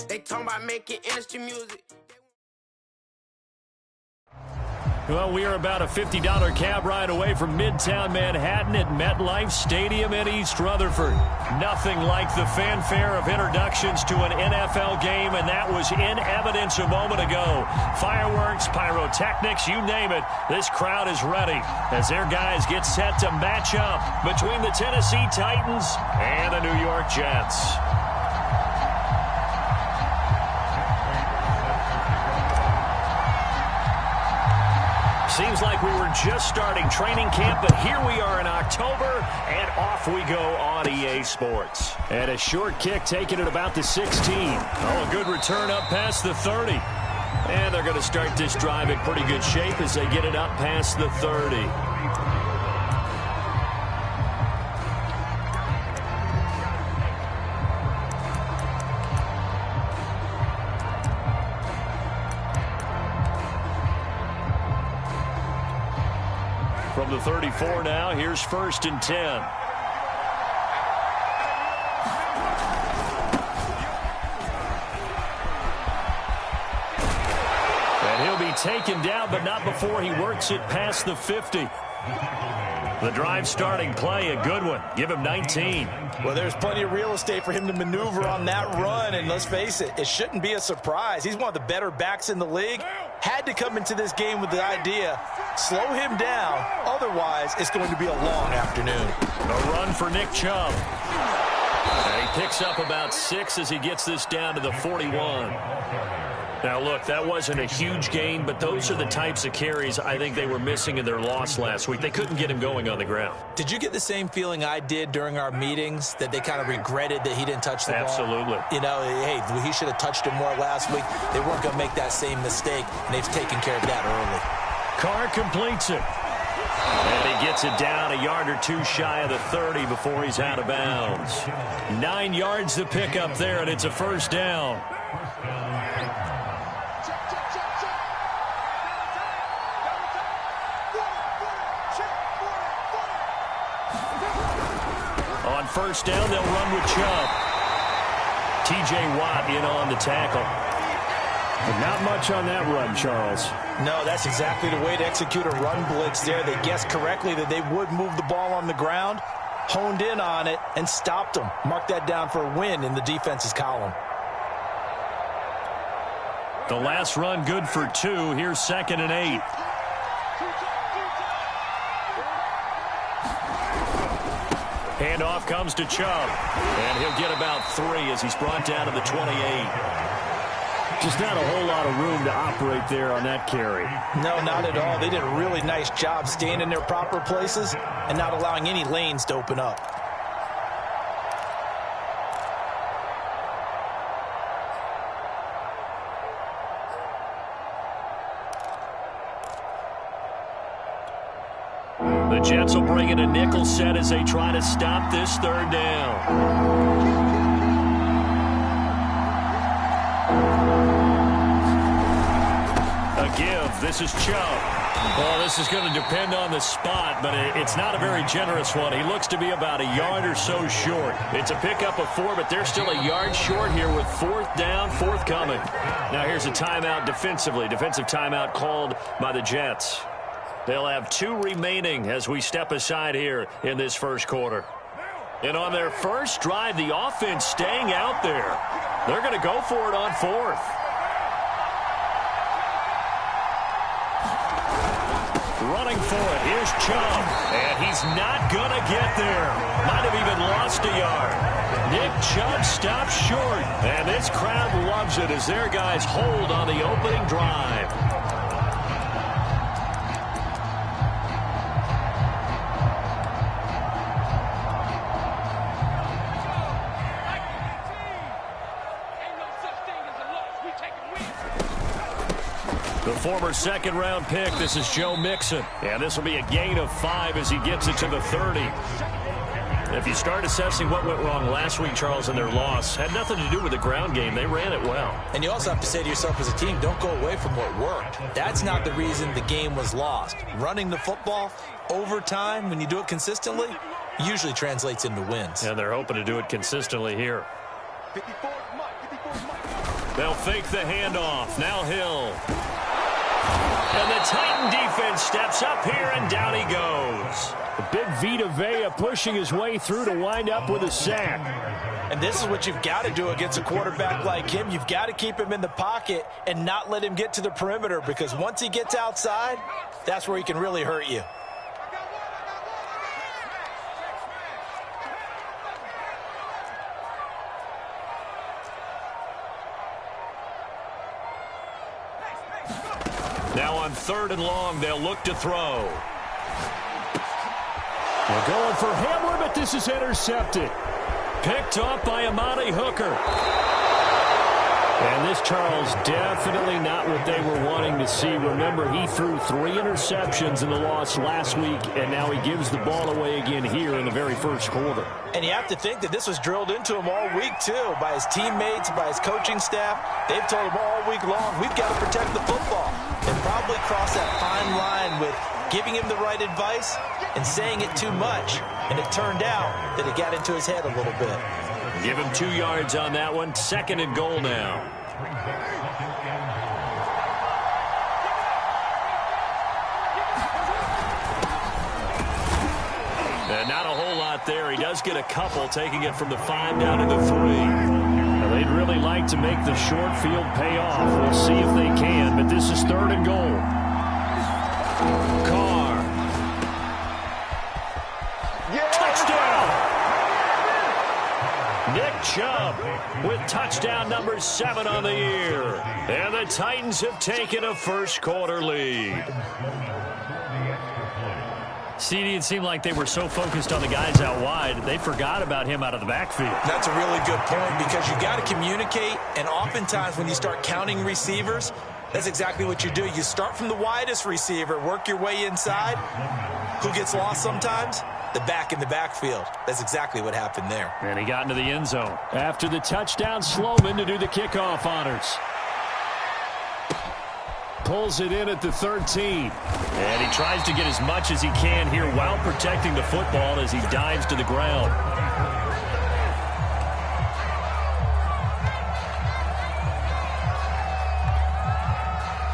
They talking about making industry music. Well, we are about a $50 cab ride away from Midtown Manhattan at MetLife Stadium in East Rutherford. Nothing like the fanfare of introductions to an NFL game, and that was in evidence a moment ago. Fireworks, pyrotechnics, you name it. This crowd is ready as their guys get set to match up between the Tennessee Titans and the New York Jets. Seems like we were just starting training camp, but here we are in October, and off we go on EA Sports. And a short kick taken at about the 16. Oh, a good return up past the 30. And they're going to start this drive in pretty good shape as they get it up past the 30. From the 34 now, here's 1st and 10. And he'll be taken down, but not before he works it past the 50. The drive starting play, a good one. Give him 19. Well, there's plenty of real estate for him to maneuver on that run, and let's face it, it shouldn't be a surprise. He's one of the better backs in the league. Had to come into this game with the idea, slow him down, otherwise it's going to be a long afternoon. A run for Nick Chubb. And he picks up about 6 as he gets this down to the 41. Now, look, that wasn't a huge gain, but those are the types of carries I think they were missing in their loss last week. They couldn't get him going on the ground. Did you get the same feeling I did during our meetings, that they kind of regretted that he didn't touch the ball? Absolutely. You know, hey, he should have touched it more last week. They weren't going to make that same mistake, and they've taken care of that early. Carr completes it. And he gets it down a yard or two shy of the 30 before he's out of bounds. 9 yards to pick up there, and it's a first down. On first down, they'll run with Chubb. T.J. Watt in on the tackle. But not much on that run, Charles. No, that's exactly the way to execute a run blitz there. They guessed correctly that they would move the ball on the ground, honed in on it, and stopped them. Mark that down for a win in the defense's column. The last run good for 2. Here's 2nd and 8. Handoff comes to Chubb, and he'll get about 3 as he's brought down to the 28. Just not a whole lot of room to operate there on that carry. No, not at all. They did a really nice job staying in their proper places and not allowing any lanes to open up. The Jets will bring in a nickel set as they try to stop this 3rd down. A give. This is Chubb. Well, this is going to depend on the spot, but it's not a very generous one. He looks to be about a yard or so short. It's a pickup of 4, but they're still a yard short here with 4th down, forthcoming. Now here's a timeout defensively. Defensive timeout called by the Jets. They'll have 2 remaining as we step aside here in this first quarter. And on their first drive, the offense staying out there. They're going to go for it on 4th. Running for it. Here's Chubb. And he's not going to get there. Might have even lost a yard. Nick Chubb stops short. And this crowd loves it as their guys hold on the opening drive. The former 2nd-round pick, this is Joe Mixon. And this will be a gain of 5 as he gets it to the 30. If you start assessing what went wrong last week, Charles, in their loss, had nothing to do with the ground game. They ran it well. And you also have to say to yourself as a team, don't go away from what worked. That's not the reason the game was lost. Running the football over time, when you do it consistently, usually translates into wins. And they're hoping to do it consistently here. 54, Mike. They'll fake the handoff. Now Hill. And the Titan defense steps up here, and down he goes. The big Vita Vea pushing his way through to wind up with a sack. And this is what you've got to do against a quarterback like him. You've got to keep him in the pocket and not let him get to the perimeter, because once he gets outside, that's where he can really hurt you. Now on 3rd and long, they'll look to throw. We're going for Hamler, but this is intercepted. Picked off by Amani Hooker. And this, Charles, definitely not what they were wanting to see. Remember, he threw 3 interceptions in the loss last week, and now he gives the ball away again here in the very first quarter. And you have to think that this was drilled into him all week, too, by his teammates, by his coaching staff. They've told him all week long, we've got to protect the football. And probably cross that fine line with giving him the right advice and saying it too much. And it turned out that it got into his head a little bit. Give him 2 yards on that one. 2nd and goal now. And not a whole lot there. He does get a couple, taking it from the 5 down to the 3. Now, they'd really like to make the short field pay off. We'll see if they can, but this is 3rd and goal. Carr. Touchdown! Nick Chubb with touchdown number 7 on the year. And the Titans have taken a first quarter lead. CD, it seemed like they were so focused on the guys out wide, they forgot about him out of the backfield. That's a really good point, because you got to communicate, and oftentimes when you start counting receivers, that's exactly what you do. You start from the widest receiver, work your way inside. Who gets lost sometimes? The back in the backfield. That's exactly what happened there. And he got into the end zone. After the touchdown, Sloman to do the kickoff honors. Pulls it in at the 13. And he tries to get as much as he can here while protecting the football as he dives to the ground.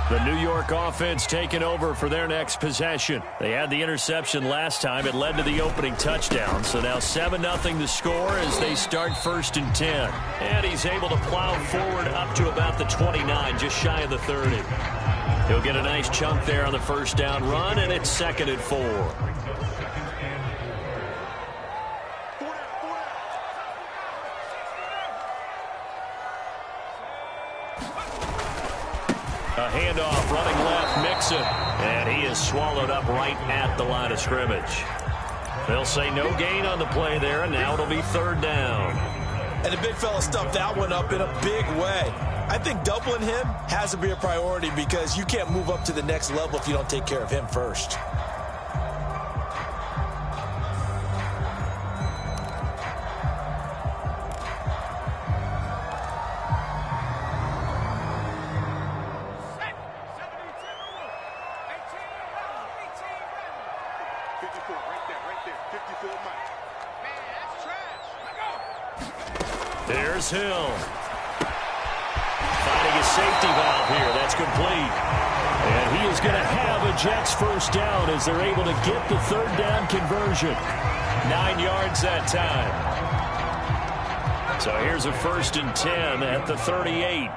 The New York offense taking over for their next possession. They had the interception last time. It led to the opening touchdown. So now 7-0 the score as they start 1st and 10. And he's able to plow forward up to about the 29, just shy of the 30. He'll get a nice chunk there on the first down run, and it's 2nd and 4. A handoff running left, Mixon. And he is swallowed up right at the line of scrimmage. They'll say no gain on the play there, and now it'll be 3rd down. And the big fella stuffed that one up in a big way. I think doubling him has to be a priority, because you can't move up to the next level if you don't take care of him first. There's Hill. Finding a safety valve here. That's complete. And he is going to have a Jets first down as they're able to get the 3rd down conversion. 9 yards that time. So here's a 1st and 10 at the 38.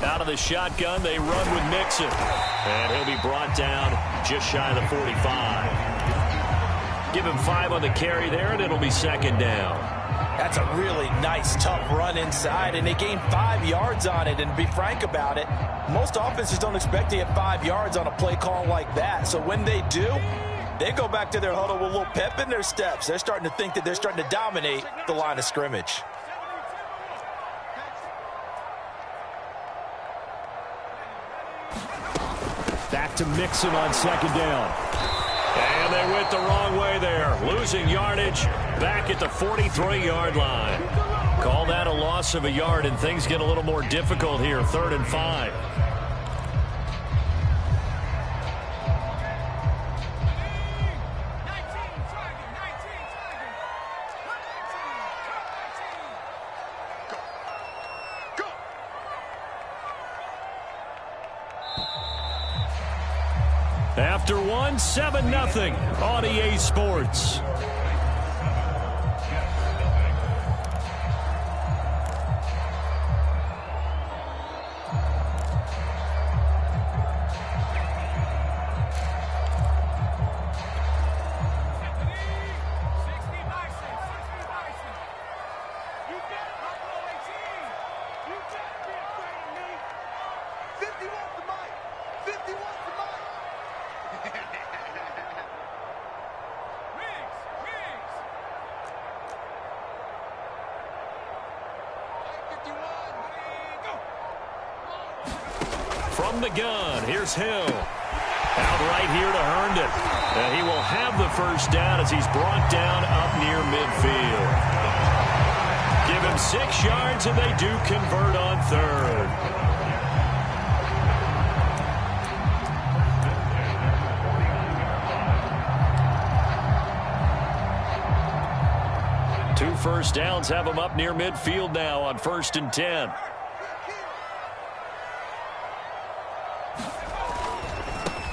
Out of the shotgun, they run with Mixon. And he'll be brought down just shy of the 45. Give him 5 on the carry there, and it'll be 2nd down. That's a really nice, tough run inside, and they gained 5 yards on it. And to be frank about it, most offenses don't expect to get 5 yards on a play call like that. So when they do, they go back to their huddle with a little pep in their steps. They're starting to think that they're starting to dominate the line of scrimmage. Back to Mixon on 2nd down. And they went the wrong way there. Losing yardage back at the 43-yard line. Call that a loss of a yard, and things get a little more difficult here. 3rd and 5. After one, 7-0 on EA Sports. From the gun, here's Hill. Out right here to Herndon. And he will have the first down as he's brought down up near midfield. Give him 6 yards, and they do convert on third. Two first downs have him up near midfield now on 1st and 10.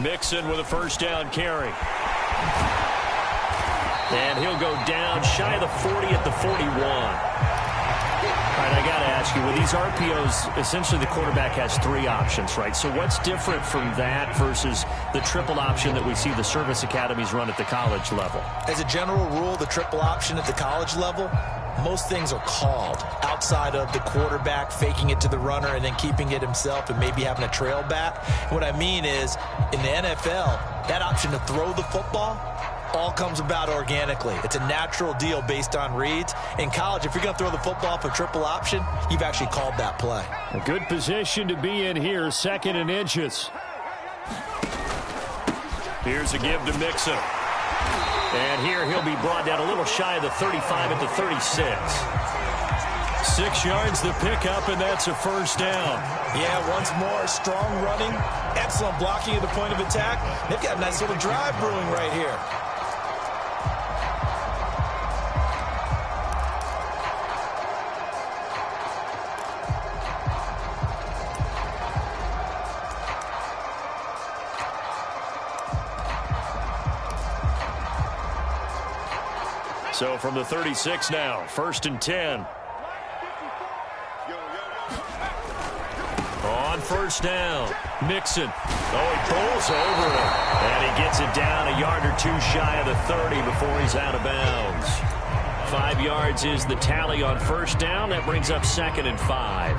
Mixon with a first down carry. And he'll go down shy of the 40 at the 41. All right, I got to ask you, with these RPOs, essentially the quarterback has 3 options, right? So what's different from that versus the triple option that we see the service academies run at the college level? As a general rule, the triple option at the college level, most things are called outside of the quarterback faking it to the runner and then keeping it himself and maybe having a trail back. What I mean is, in the NFL, that option to throw the football all comes about organically. It's a natural deal based on reads. In college, if you're going to throw the football for triple option, you've actually called that play. A good position to be in here, 2nd and inches. Here's a give to Mixon. And here he'll be brought down a little shy of the 35 at the 36. 6 yards the pickup, and that's a first down. Yeah, once more, strong running, excellent blocking at the point of attack. They've got a nice little drive brewing right here. So from the 36 now, 1st and 10. On 1st down, Mixon. Oh, he pulls over it. And he gets it down a yard or 2 shy of the 30 before he's out of bounds. 5 yards is the tally on 1st down. That brings up 2nd and 5.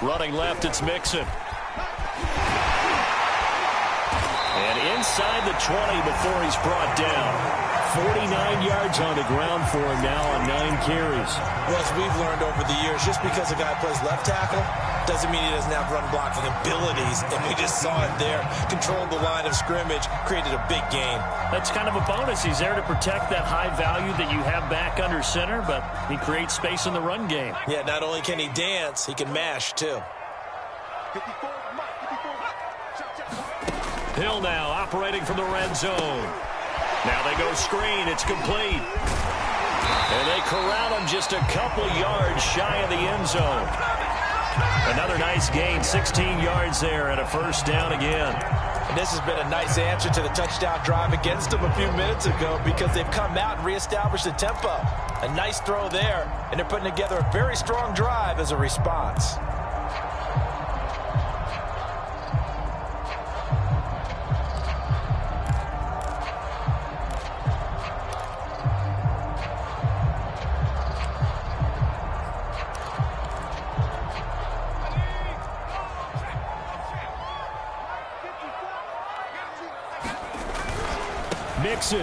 Running left, it's Mixon. And inside the 20 before he's brought down. 49 yards on the ground for him now on 9 carries. Well, as we've learned over the years, just because a guy plays left tackle doesn't mean he doesn't have run blocking abilities. And we just saw it there. Controlled the line of scrimmage, created a big gain. That's kind of a bonus. He's there to protect that high value that you have back under center, but he creates space in the run game. Yeah, not only can he dance, he can mash too. Hill now operating from the red zone. Now they go screen. It's complete. And they corral him just a couple yards shy of the end zone. Another nice gain, 16 yards there, and a first down again. And this has been a nice answer to the touchdown drive against them a few minutes ago because they've come out and reestablished the tempo. A nice throw there, and they're putting together a very strong drive as a response. Mixon.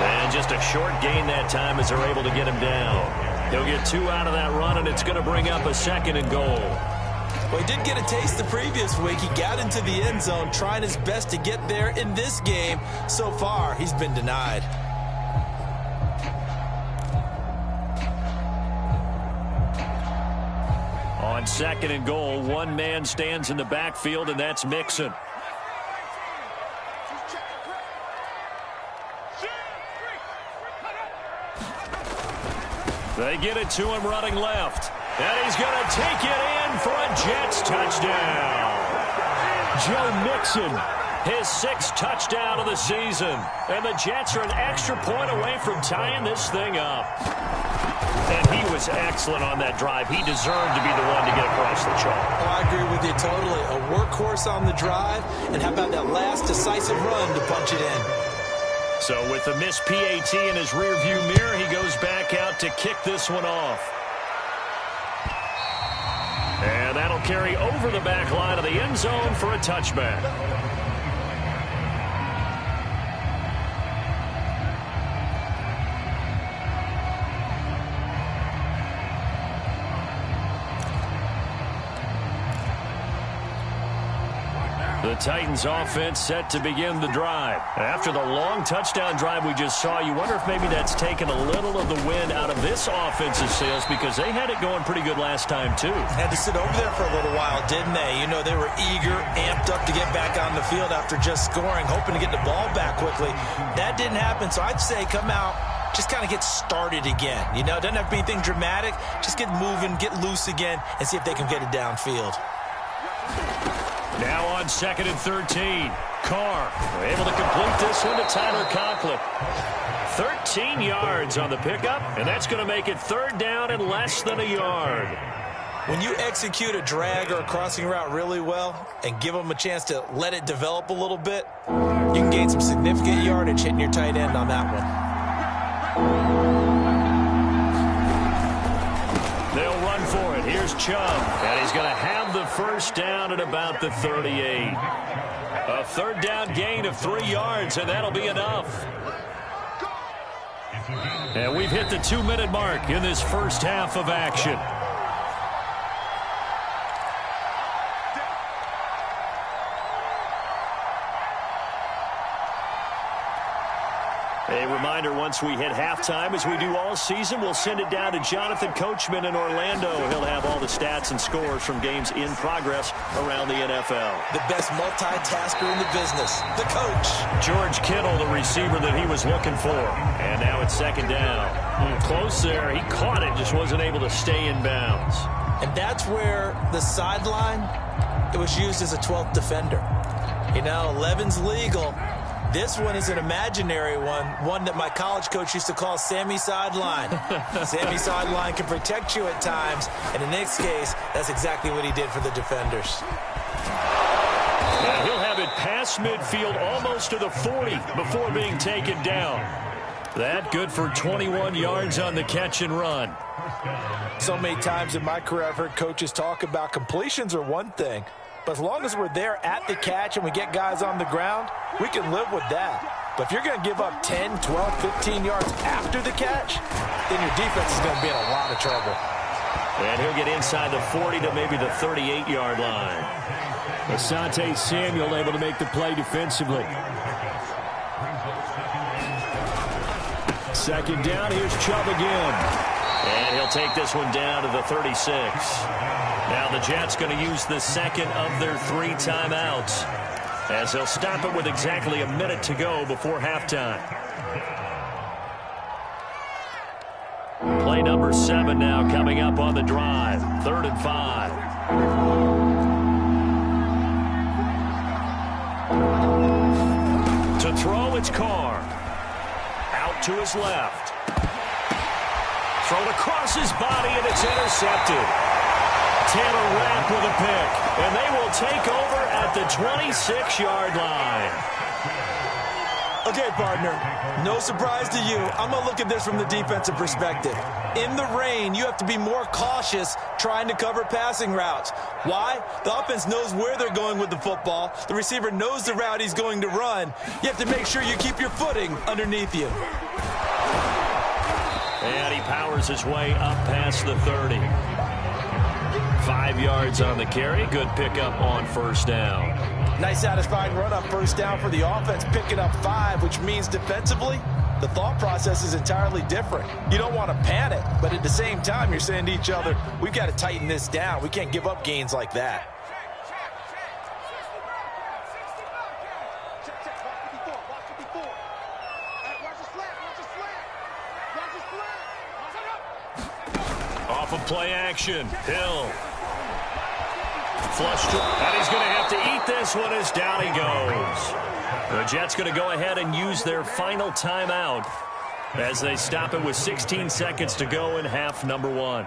And just a short gain that time as they're able to get him down. He'll get 2 out of that run, and it's going to bring up a 2nd and goal. Well, he did get a taste the previous week. He got into the end zone, trying his best to get there in this game. So far, he's been denied. On 2nd and goal, one man stands in the backfield, and that's Mixon. They get it to him running left. And he's going to take it in for a Jets touchdown. Joe Mixon, his 6th touchdown of the season. And the Jets are an extra point away from tying this thing up. And he was excellent on that drive. He deserved to be the one to get across the chalk. Oh, I agree with you totally. A workhorse on the drive. And how about that last decisive run to punch it in? So with the missed PAT in his rearview mirror, he goes back out to kick this one off. And that'll carry over the back line of the end zone for a touchback. The Titans offense set to begin the drive. After the long touchdown drive we just saw, you wonder if maybe that's taken a little of the wind out of this offensive sails, because they had it going pretty good last time too. Had to sit over there for a little while, didn't they? You know, they were eager, amped up to get back on the field after just scoring, hoping to get the ball back quickly. That didn't happen, so I'd say come out, just kind of get started again. You know, it doesn't have to be anything dramatic. Just get moving, get loose again, and see if they can get it downfield. Now on 2nd and 13. Carr able to complete this one to Tyler Conklin. 13 yards on the pickup, and that's going to make it 3rd down and less than a yard. When you execute a drag or a crossing route really well and give them a chance to let it develop a little bit, you can gain some significant yardage hitting your tight end on that one. They'll run for it. Here's Chubb, and he's going to have the 1st down at about the 38. A 3rd down gain of 3 yards, and that'll be enough. And we've hit the 2-minute mark in this first half of action. A reminder, once we hit halftime, as we do all season, we'll send it down to Jonathan Coachman in Orlando. He'll have all the stats and scores from games in progress around the NFL. The best multitasker in the business, the coach. George Kittle, the receiver that he was looking for. And now it's 2nd down. Close there. He caught it, just wasn't able to stay in bounds. And that's where the sideline, it was used as a 12th defender. You know, 11's legal. This one is an imaginary one that my college coach used to call Sammy Sideline. Sammy Sideline can protect you at times, and in this case, that's exactly what he did for the defenders. And he'll have it past midfield almost to the 40 before being taken down. That good for 21 yards on the catch and run. So many times in my career I've heard coaches talk about completions are one thing, but as long as we're there at the catch and we get guys on the ground, we can live with that. But if you're going to give up 10, 12, 15 yards after the catch, then your defense is going to be in a lot of trouble. And he'll get inside the 40 to maybe the 38-yard line. Asante Samuel able to make the play defensively. 2nd down, here's Chubb again. And he'll take this one down to the 36. Now the Jets going to use the 2nd of their 3 timeouts, as they'll stop it with exactly a minute to go before halftime. Play number 7 now coming up on the drive. 3rd and 5. To throw, it's Carr. Out to his left. Thrown across his body, and it's intercepted. Taylor Rapp with a pick, and they will take over at the 26-yard line. Okay, partner, no surprise to you. I'm going to look at this from the defensive perspective. In the rain, you have to be more cautious trying to cover passing routes. Why? The offense knows where they're going with the football. The receiver knows the route he's going to run. You have to make sure you keep your footing underneath you. And he powers his way up past the 30. 5 yards on the carry. Good pickup on first down. Nice satisfying run on first down for the offense, picking up 5, which means defensively, the thought process is entirely different. You don't want to panic, but at the same time, you're saying to each other, we've got to tighten this down. We can't give up gains like that. Off of play action, Hill. Flush to, and he's going to have to eat this one as down he goes. The Jets going to go ahead and use their final timeout as they stop it with 16 seconds to go in half number 1.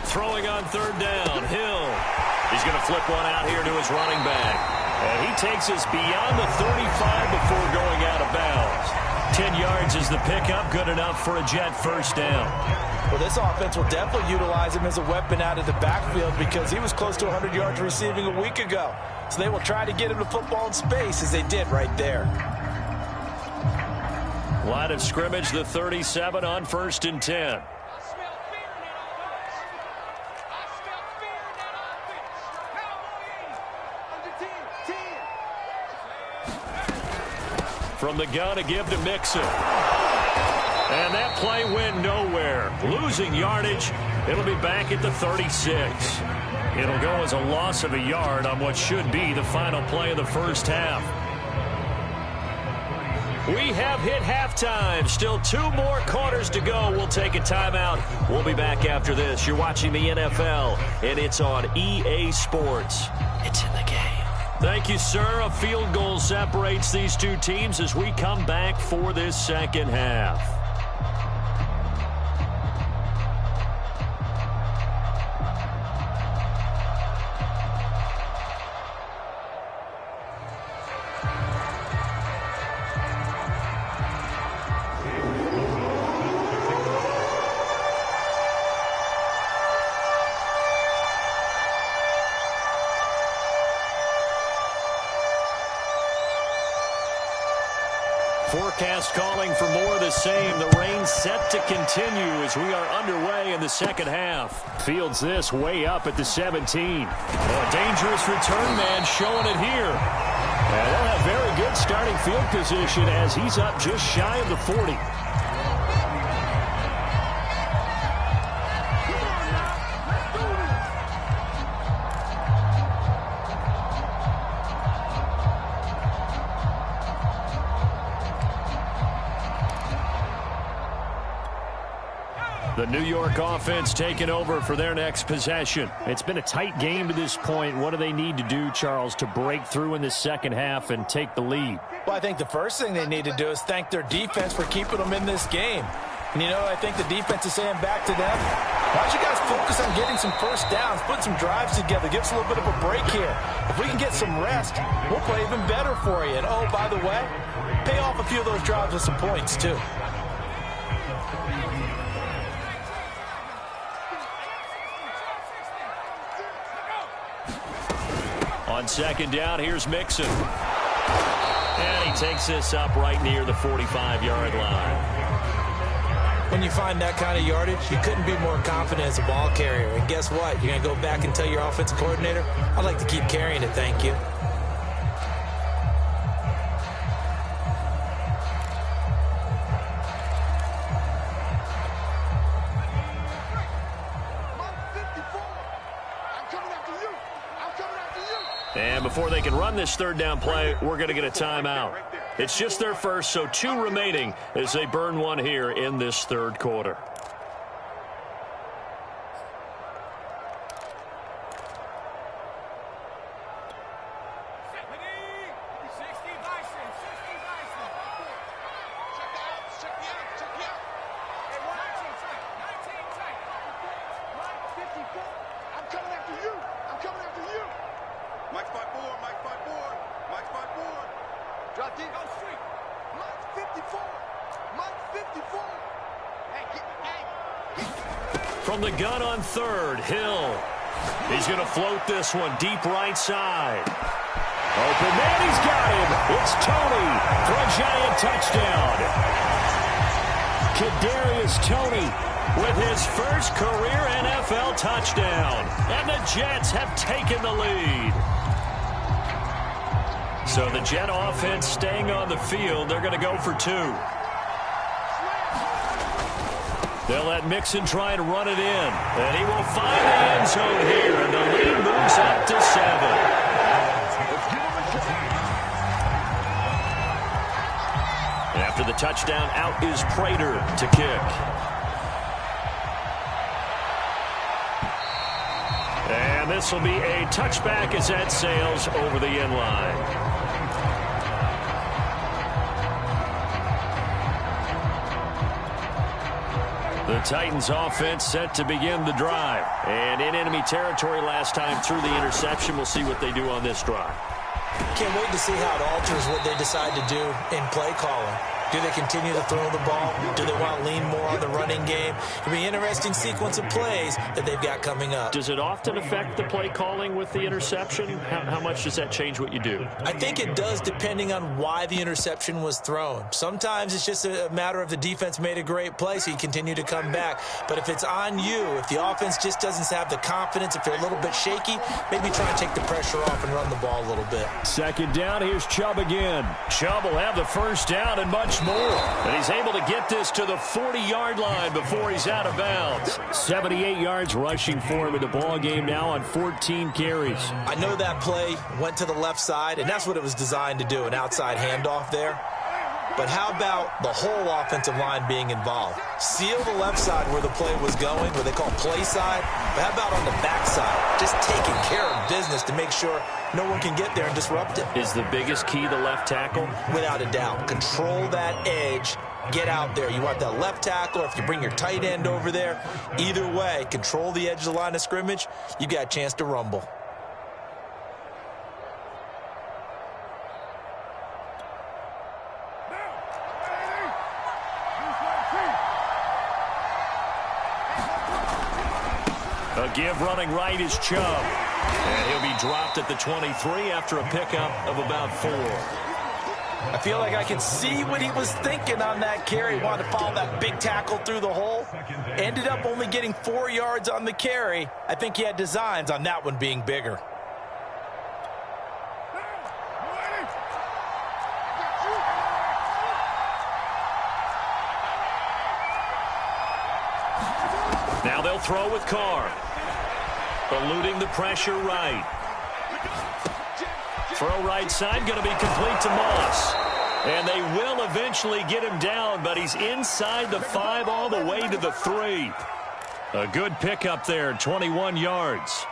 Throwing on third down, Hill. He's going to flip one out here to his running back. And he takes us beyond the 35 before going out of bounds. 10 yards is the pickup, good enough for a Jet first down. Well, this offense will definitely utilize him as a weapon out of the backfield because he was close to 100 yards receiving a week ago. So they will try to get him the football in space as they did right there. Line of scrimmage, the 37 on 1st and 10. From the gun to give to Mixon. And that play went nowhere. Losing yardage. It'll be back at the 36. It'll go as a loss of a yard on what should be the final play of the first half. We have hit halftime. Still 2 more quarters to go. We'll take a timeout. We'll be back after this. You're watching the NFL, and it's on EA Sports. It's in the game. Thank you, sir. A field goal separates these two teams as we come back for this second half. Forecast calling for more of the same. The rain set to continue as we are underway in the second half. Fields this way up at the 17. A dangerous return man showing it here. And they'll have very good starting field position as he's up just shy of the 40. The New York offense taking over for their next possession. It's been a tight game to this point. What do they need to do, Charles, to break through in the second half and take the lead? Well, I think the first thing they need to do is thank their defense for keeping them in this game. And, you know, I think the defense is saying back to them, why don't you guys focus on getting some first downs, put some drives together, give us a little bit of a break here. If we can get some rest, we'll play even better for you. And, oh, by the way, pay off a few of those drives with some points, too. On second down, here's Mixon. And he takes this up right near the 45-yard line. When you find that kind of yardage, you couldn't be more confident as a ball carrier. And guess what? You're going to go back and tell your offensive coordinator, I'd like to keep carrying it, thank you. And before they can run this third down play, we're going to get a timeout. It's just their first, so 2 remaining as they burn one here in this third quarter. From the gun on third, Hill. He's going to float this one deep right side. Open man, he's got him. It's Tony for a giant touchdown. Kadarius Toney with his first career NFL touchdown. And the Jets have taken the lead. So the Jet offense staying on the field. They're going to go for 2. They'll let Mixon try and run it in. And he will find the end zone here. And the lead moves up to 7. After the touchdown, out is Prater to kick. And this will be a touchback as that sails over the end line. The Titans offense set to begin the drive. And in enemy territory last time through the interception. We'll see what they do on this drive. Can't wait to see how it alters what they decide to do in play calling. Do they continue to throw the ball? Do they want to lean more on the running game? It'll be an interesting sequence of plays that they've got coming up. Does it often affect the play calling with the interception? How much does that change what you do? I think it does depending on why the interception was thrown. Sometimes it's just a matter of the defense made a great play, so you continue to come back. But if it's on you, if the offense just doesn't have the confidence, if they're a little bit shaky, maybe try and take the pressure off and run the ball a little bit. Second down, here's Chubb again. Chubb will have the first down and much more. And he's able to get this to the 40-yard line before he's out of bounds. 78 yards rushing for him in the ball game now on 14 carries. I know that play went to the left side, and that's what it was designed to do, an outside handoff there. But how about the whole offensive line being involved? Seal the left side where the play was going, what they call play side. But how about on the back side? Just taking care of business to make sure no one can get there and disrupt it. Is the biggest key the left tackle? Without a doubt. Control that edge. Get out there. You want that left tackle, or if you bring your tight end over there, either way, control the edge of the line of scrimmage, you got a chance to rumble. A give running right is Chubb. And he'll be dropped at the 23 after a pickup of about 4. I feel like I can see what he was thinking on that carry. He wanted to follow that big tackle through the hole. Ended up only getting 4 yards on the carry. I think he had designs on that one being bigger. Now they'll throw with Carr. Eluding the pressure right. Throw right side, going to be complete to Moss. And they will eventually get him down, but he's inside the 5 all the way to the 3. A good pickup there, 21 yards.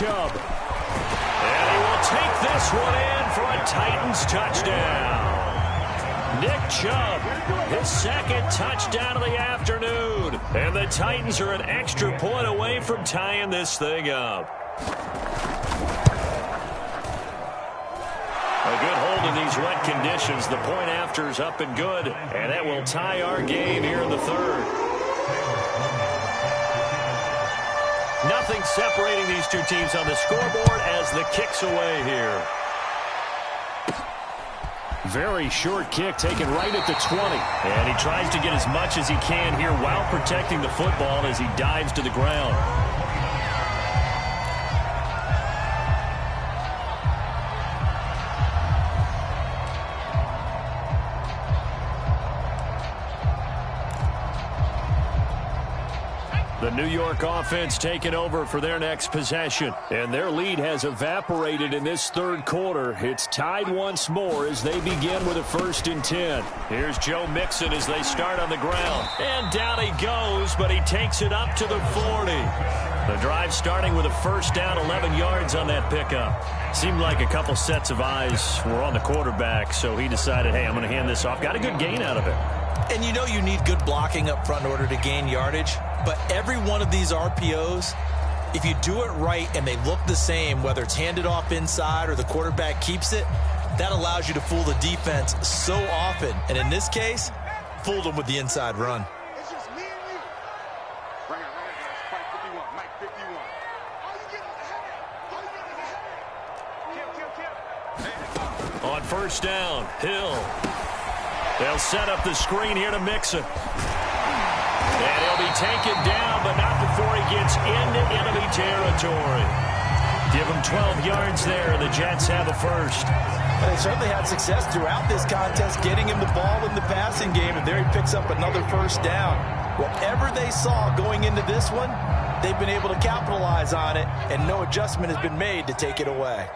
Chubb. And he will take this one in for a Titans touchdown. Nick Chubb, his second touchdown of the afternoon. And the Titans are an extra point away from tying this thing up. A good hold in these wet conditions. The point after is up and good. And that will tie our game here in the 3rd. Nothing separating these two teams on the scoreboard as the kick's away here. Very short kick taken right at the 20. And he tries to get as much as he can here while protecting the football as he dives to the ground. The New York offense taking over for their next possession. And their lead has evaporated in this 3rd quarter. It's tied once more as they begin with a 1st and 10. Here's Joe Mixon as they start on the ground. And down he goes, but he takes it up to the 40. The drive starting with a first down, 11 yards on that pickup. Seemed like a couple sets of eyes were on the quarterback, so he decided, hey, I'm going to hand this off. Got a good gain out of it. And you know you need good blocking up front in order to gain yardage, but every one of these RPOs, if you do it right and they look the same, whether it's handed off inside or the quarterback keeps it, that allows you to fool the defense so often. And in this case, fooled them with the inside run. On first down, Hill. They'll set up the screen here to Mixon. And he'll be taken down, but not before he gets into enemy territory. Give him 12 yards there, and the Jets have a first. They certainly had success throughout this contest, getting him the ball in the passing game, and there he picks up another first down. Whatever they saw going into this one, they've been able to capitalize on it, and no adjustment has been made to take it away.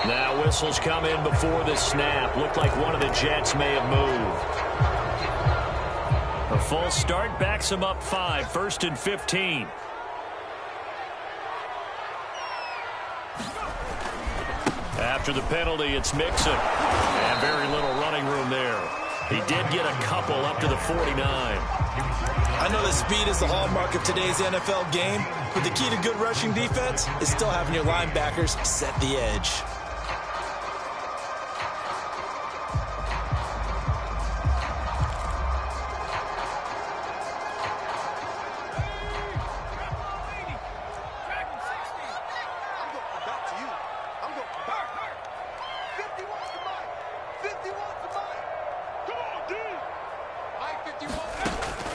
Now whistles come in before the snap. Looked like one of the Jets may have moved. A false start backs him up 5, first and 15. After the penalty, it's Mixon. And very little running room there. He did get a couple up to the 49. I know that speed is the hallmark of today's NFL game, but the key to good rushing defense is still having your linebackers set the edge.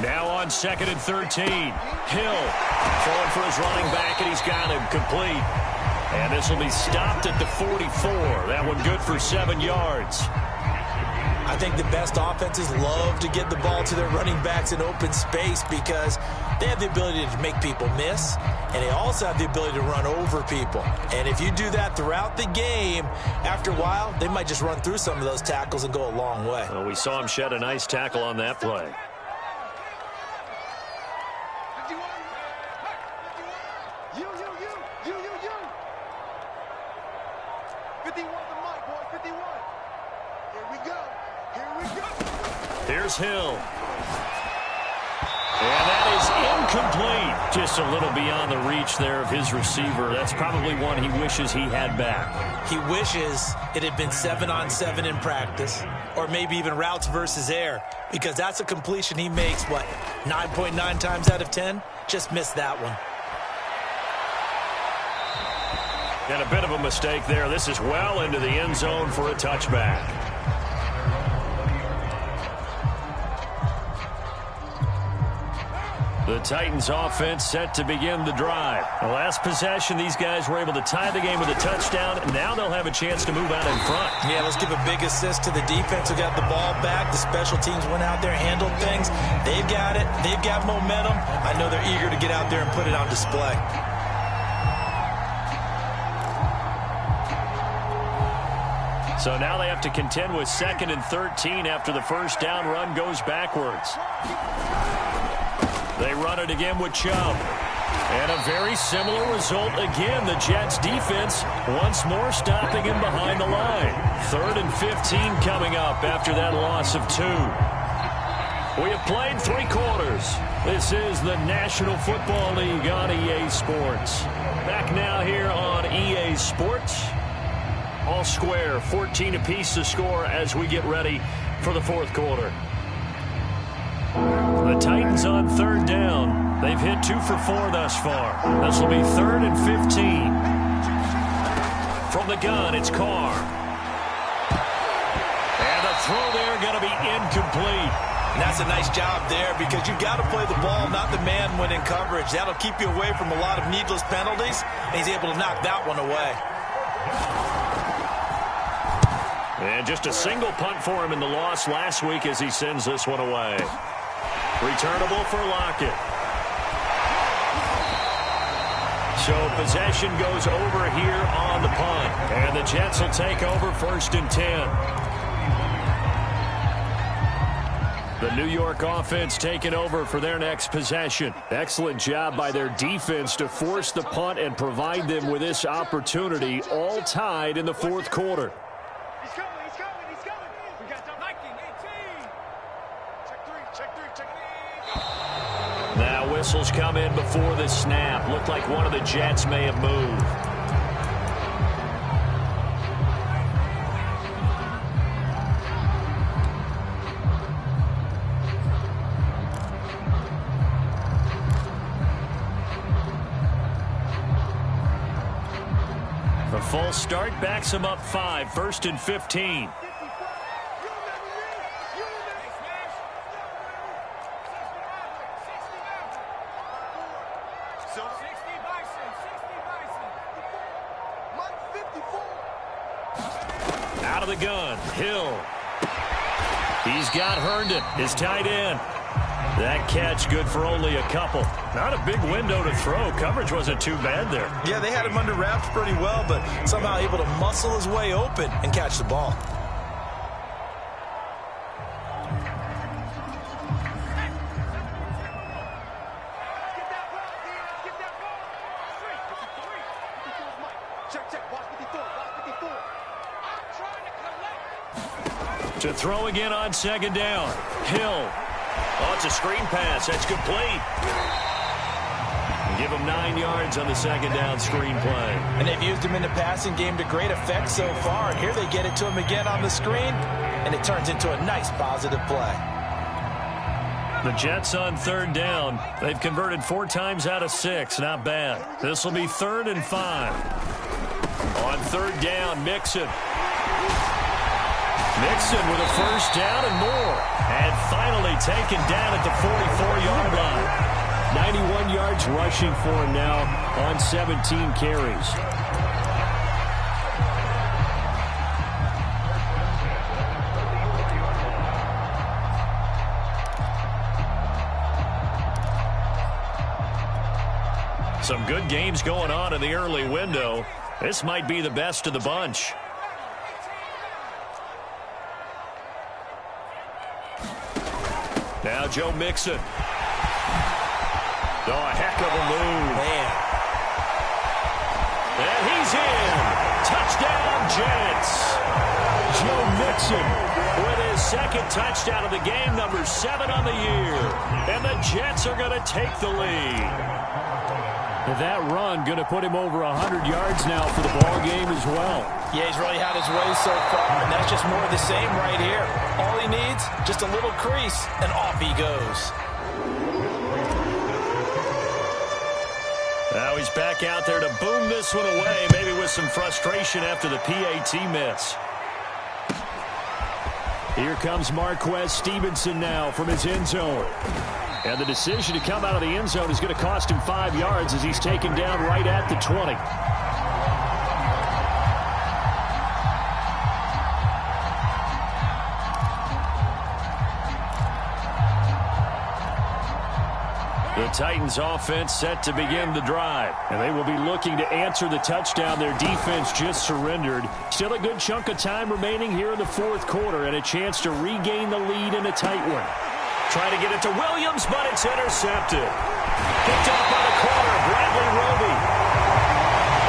Now on second and 13. Hill throwing for his running back, and he's got him complete. And this will be stopped at the 44. That one good for 7 yards. I think the best offenses love to get the ball to their running backs in open space because they have the ability to make people miss, and they also have the ability to run over people. And if you do that throughout the game, after a while, they might just run through some of those tackles and go a long way. Well, we saw him shed a nice tackle on that play. Here's Hill. And that is incomplete. Just a little beyond the reach there of his receiver. That's probably one he wishes he had back. He wishes it had been 7-on-7 in practice, or maybe even routes versus air, because that's a completion he makes, 9.9 times out of 10? Just missed that one. And a bit of a mistake there. This is well into the end zone for a touchback. The Titans offense set to begin the drive. The last possession, these guys were able to tie the game with a touchdown. Now they'll have a chance to move out in front. Yeah, let's give a big assist to the defense who got the ball back. The special teams went out there, handled things. They've got it. They've got momentum. I know they're eager to get out there and put it on display. So now they have to contend with second and 13 after the first down run goes backwards. They run it again with Chubb. And a very similar result again. The Jets defense once more stopping him behind the line. Third and 15 coming up after that loss of 2. We have played 3 quarters. This is the National Football League on EA Sports. Back now here on EA Sports. All square, 14 apiece to score as we get ready for the fourth quarter. The Titans on third down. They've hit 2 for 4 thus far. This will be third and 15. From the gun, it's Carr. And the throw there going to be incomplete. And that's a nice job there because you've got to play the ball, not the man when in coverage. That'll keep you away from a lot of needless penalties, and he's able to knock that one away. And just a single punt for him in the loss last week as he sends this one away. Returnable for Lockett. So possession goes over here on the punt. And the Jets will take over 1st and 10. The New York offense taking over for their next possession. Excellent job by their defense to force the punt and provide them with this opportunity, all tied in the 4th quarter. He's coming. We got 19, 18. Check three. Now whistles come in before the snap. Looked like one of the Jets may have moved. The full start backs him up 5, 1st and 15. Out of the gun, Hill. He's got Herndon, his tight end. That catch good for only a couple. Not a big window to throw. Coverage wasn't too bad there. Yeah, they had him under wraps pretty well, but somehow able to muscle his way open and catch the ball. To throw again on 2nd down. Hill. Oh, it's a screen pass. That's complete. Give him 9 yards on the 2nd down screen play. And they've used him in the passing game to great effect so far. And here they get it to him again on the screen, and it turns into a nice positive play. The Jets on 3rd down. They've converted 4 times out of 6. Not bad. This will be 3rd and 5. On 3rd down, Mixon. Mixon with a 1st down and more. And finally taken down at the 44-yard line. 91 yards rushing for him now on 17 carries. Some good games going on in the early window. This might be the best of the bunch. Now Joe Mixon. Oh, a heck of a move. Man. And he's in. Touchdown, Jets. Joe Mixon with his 2nd touchdown of the game, number 7 on the year. And the Jets are going to take the lead. That run going to put him over 100 yards now for the ball game as well. Yeah, he's really had his way so far, and that's just more of the same right here. All he needs, just a little crease, and off he goes. Now he's back out there to boom this one away, maybe with some frustration after the PAT miss. Here comes Marquez Stevenson now from his end zone. And the decision to come out of the end zone is going to cost him 5 yards as he's taken down right at the 20. The Titans offense set to begin the drive. And they will be looking to answer the touchdown their defense just surrendered. Still a good chunk of time remaining here in the 4th quarter and a chance to regain the lead in a tight one. Trying to get it to Williams, but it's intercepted. Picked off by the corner, Bradley Roby.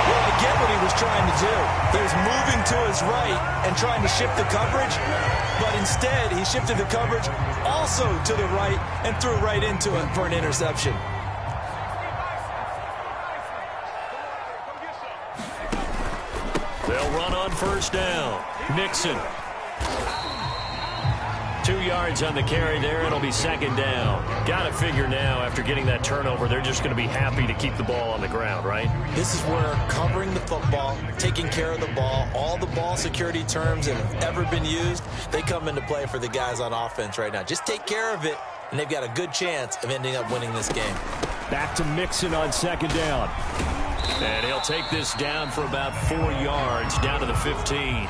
Well, I get what he was trying to do. He was moving to his right and trying to shift the coverage, but instead he shifted the coverage also to the right and threw right into it for an interception. They'll run on 1st down. Nixon. 2 yards on the carry there. It'll be 2nd down. Got to figure now, after getting that turnover, they're just going to be happy to keep the ball on the ground, right? This is where covering the football, taking care of the ball, all the ball security terms that have ever been used, they come into play for the guys on offense right now. Just take care of it, and they've got a good chance of ending up winning this game. Back to Mixon on 2nd down. And he'll take this down for about 4 yards, down to the 15.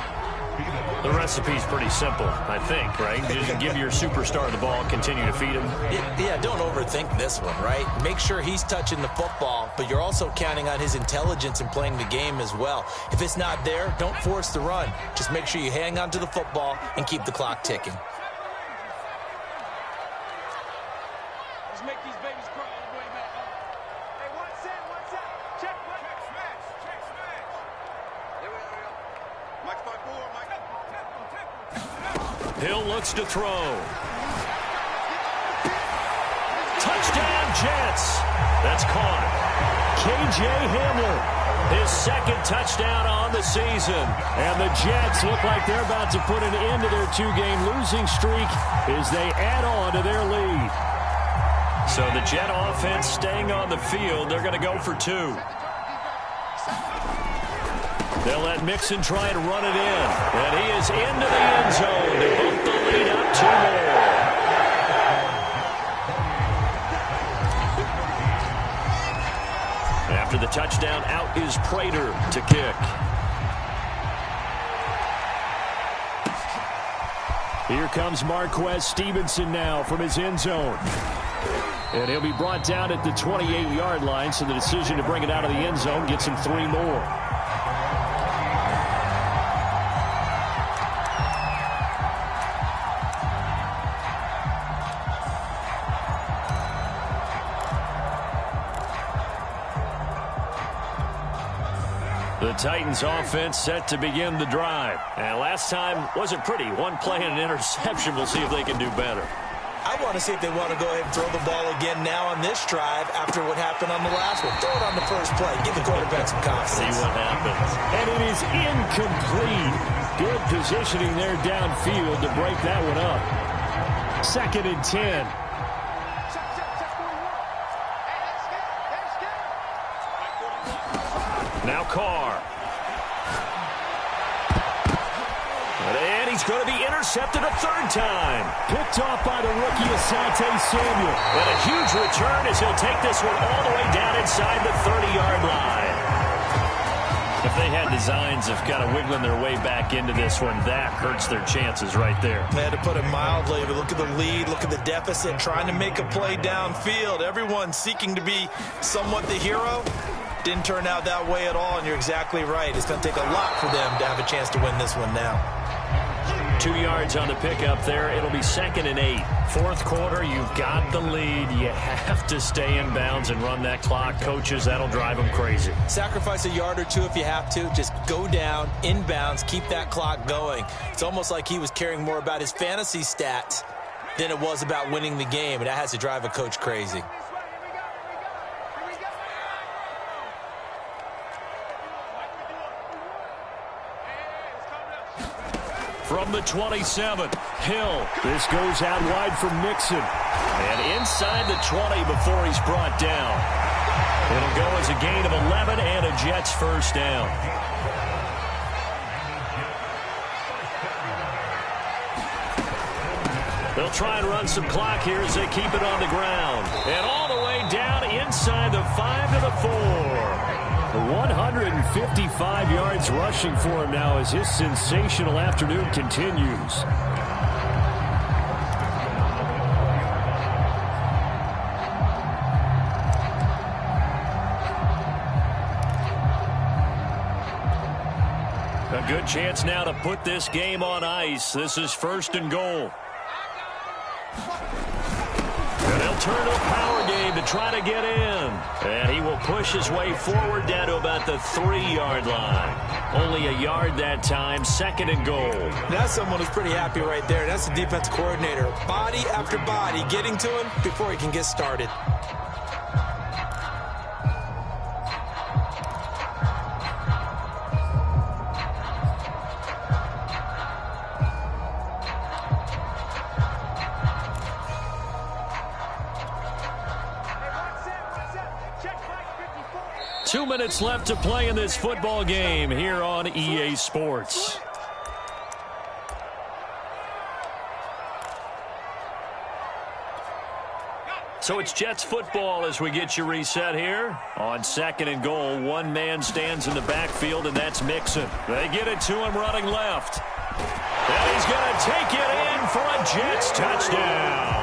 The recipe's pretty simple, I think, right? Just give your superstar the ball, continue to feed him. Yeah, don't overthink this one, right? Make sure he's touching the football, but you're also counting on his intelligence in playing the game as well. If it's not there, don't force the run. Just make sure you hang on to the football and keep the clock ticking. Let's make these babies crawl all the way back up. Hey, one set. Check, smash. Here we go. Mike's by 4, Mike. Hill looks to throw. Touchdown, Jets. That's caught. K.J. Hamler, his second touchdown on the season. And the Jets look like they're about to put an end to their two-game losing streak as they add on to their lead. So the Jet offense staying on the field. They're going to go for 2. They'll let Mixon try and run it in. And he is into the end zone to bump the lead up 2 more. After the touchdown, out is Prater to kick. Here comes Marquez Stevenson now from his end zone. And he'll be brought down at the 28-yard line, so the decision to bring it out of the end zone gets him 3 more. The Titans offense set to begin the drive. And last time wasn't pretty. One play and an interception. We'll see if they can do better. I want to see if they want to go ahead and throw the ball again now on this drive after what happened on the last one. Throw it on the first play. Give the quarterback some confidence. See what happens. And it is incomplete. Good positioning there downfield to break that one up. 2nd and 10. Now Carr. And he's going to be intercepted a 3rd time. Picked off by the rookie Asante Samuel. And a huge return as he'll take this one all the way down inside the 30-yard line. If they had designs of kind of wiggling their way back into this one, that hurts their chances right there. They had to put it mildly, but look at the lead, look at the deficit, trying to make a play downfield. Everyone seeking to be somewhat the hero. Didn't turn out that way at all, and you're exactly right. It's going to take a lot for them to have a chance to win this one now. 2 yards on the pickup there. It'll be 2nd and 8. 4th quarter, you've got the lead. You have to stay in bounds and run that clock. Coaches, that'll drive them crazy. Sacrifice a yard or 2 if you have to. Just go down, in bounds, keep that clock going. It's almost like he was caring more about his fantasy stats than it was about winning the game, and that has to drive a coach crazy. From the 27, Hill. This goes out wide from Mixon. And inside the 20 before he's brought down. It'll go as a gain of 11 and a Jets first down. They'll try and run some clock here as they keep it on the ground. And all the way down inside the 5 to the 4. 155 yards rushing for him now as his sensational afternoon continues. A good chance now to put this game on ice. This is 1st and goal. And they'll turn to a power game to try to get in. And he will push his way forward down to about the 3-yard line. Only a yard that time, 2nd and goal. That's someone who's pretty happy right there. That's the defense coordinator. Body after body getting to him before he can get started. Two minutes left to play in this football game here on EA Sports. So it's Jets football as we get you reset here. On 2nd and goal, one man stands in the backfield, and that's Mixon. They get it to him running left. And he's going to take it in for a Jets touchdown.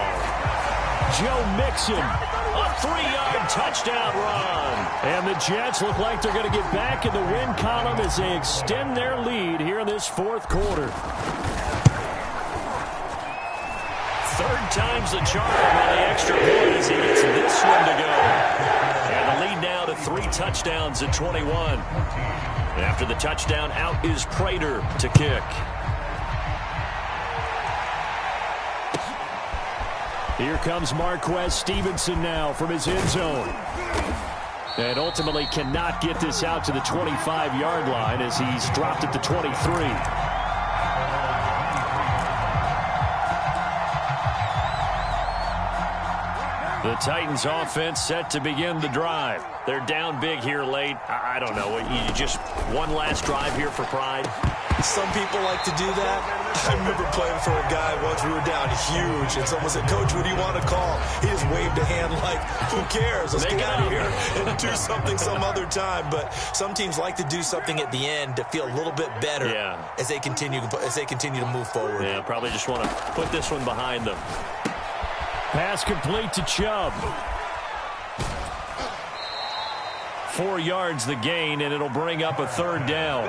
Joe Mixon, a 3-yard touchdown run. And the Jets look like they're going to get back in the win column as they extend their lead here in this fourth quarter. Third time's the charm on the extra point as he gets this one to go. And the lead now to 3 touchdowns at 21. After the touchdown, out is Prater to kick. Here comes Marquez Stevenson now from his end zone. And ultimately cannot get this out to the 25-yard line as he's dropped at the 23. The Titans offense set to begin the drive. They're down big here late. I don't know. You just one last drive here for pride? Some people like to do that. I remember playing for a guy once. We were down huge, and someone said, "Coach, what do you want to call?" He just waved a hand like, "Who cares? Let's get out of here and do something some other time." But some teams like to do something at the end to feel a little bit better as they continue to move forward. Yeah, probably just want to put this one behind them. Pass complete to Chubb. 4 yards the gain, and it'll bring up a third down.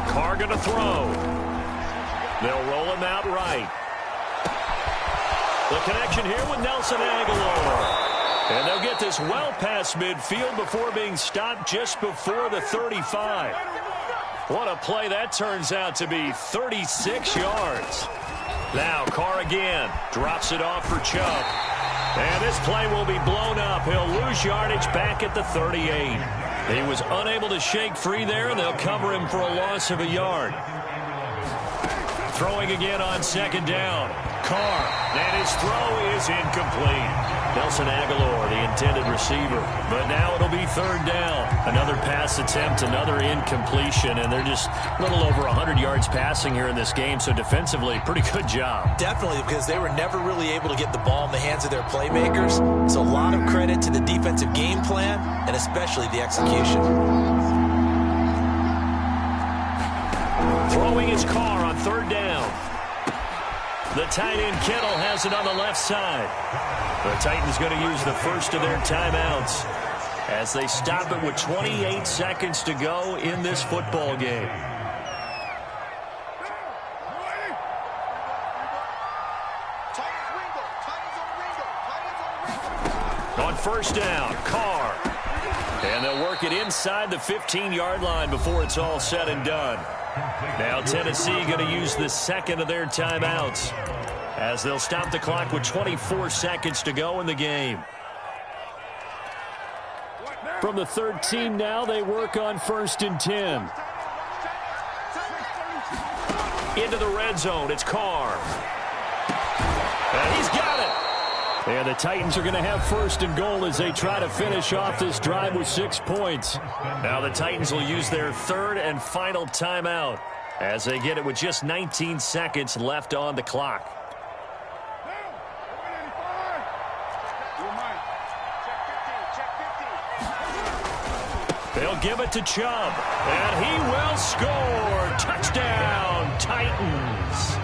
Carr going to throw. They'll roll him out right. The connection here with Nelson Aguilar. And they'll get this well past midfield before being stopped just before the 35. What a play that turns out to be, 36 yards. Now Carr again, drops it off for Chubb. And this play will be blown up. He'll lose yardage back at the 38. He was unable to shake free there, and they'll cover him for a loss of a yard. Throwing again on second down. Carr, and his throw is incomplete. Nelson Aguilar, the intended receiver. But now it'll be third down. Another pass attempt, another incompletion, and they're just a little over 100 yards passing here in this game, so defensively, pretty good job. Definitely, because they were never really able to get the ball in the hands of their playmakers. So a lot of credit to the defensive game plan, and especially the execution. Throwing his Carr on third down. The tight end Kittle has it on the left side. The Titans going to use the first of their timeouts as they stop it with 28 seconds to go in this football game. On first down, Carr. And they'll work it inside the 15-yard line before it's all said and done. Now Tennessee going to use the second of their timeouts as they'll stop the clock with 24 seconds to go in the game. From the 13 now, they work on 1st and 10. Into the red zone, it's Carr. And he's got it. And the Titans are going to have 1st and goal as they try to finish off this drive with 6 points. Now the Titans will use their third and final timeout as they get it with just 19 seconds left on the clock. They'll give it to Chubb, and he will score. Touchdown, Titans.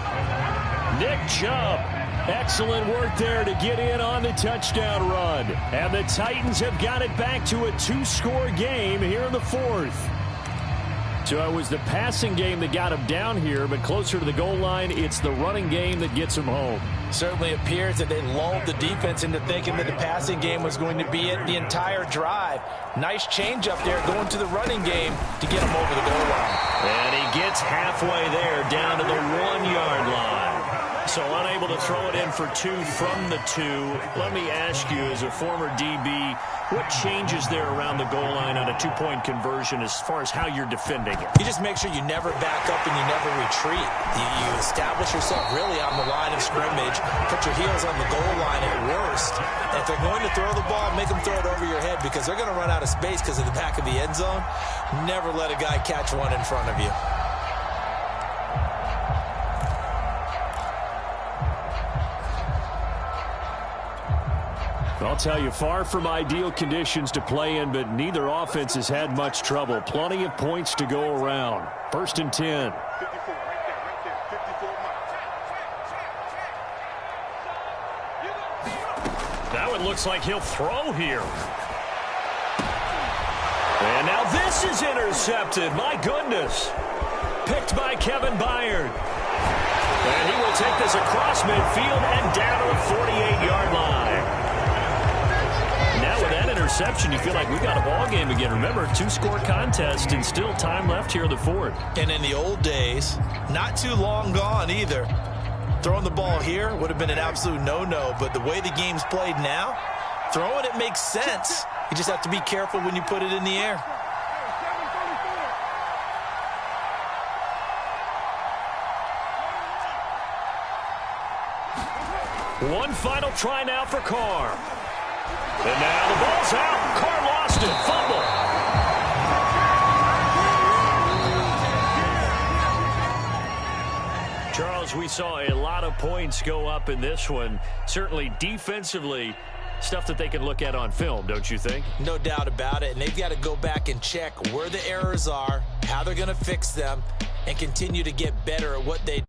Nick Chubb. Excellent work there to get in on the touchdown run. And the Titans have got it back to a 2-score game here in the fourth. So it was the passing game that got him down here, but closer to the goal line, it's the running game that gets him home. Certainly appears that they lulled the defense into thinking that the passing game was going to be it the entire drive. Nice change up there going to the running game to get him over the goal line. And he gets halfway there down to the 1-yard line. So unable to throw it in for 2 from the 2. Let me ask you, as a former DB, what changes there around the goal line on a 2-point conversion as far as how you're defending it? You just make sure you never back up and you never retreat. You establish yourself really on the line of scrimmage, put your heels on the goal line at worst. And if they're going to throw the ball, make them throw it over your head because they're going to run out of space because of the back of the end zone. Never let a guy catch one in front of you. I'll tell you, far from ideal conditions to play in, but neither offense has had much trouble. Plenty of points to go around. 1st and 10. 54, right there, 54 miles. That one looks like he'll throw here. And now this is intercepted. My goodness. Picked by Kevin Byard. And he will take this across midfield and down to the 48-yard line. Now with that interception, you feel like we got a ball game again. Remember, 2-score contest and still time left here in the 4th. And in the old days, not too long gone either. Throwing the ball here would have been an absolute no-no, but the way the game's played now, throwing it makes sense. You just have to be careful when you put it in the air. One final try now for Carr. And now the ball's out. Carr lost it. Fumble. Charles, we saw a lot of points go up in this one. Certainly defensively, stuff that they can look at on film, don't you think? No doubt about it. And they've got to go back and check where the errors are, how they're going to fix them, and continue to get better at what they do.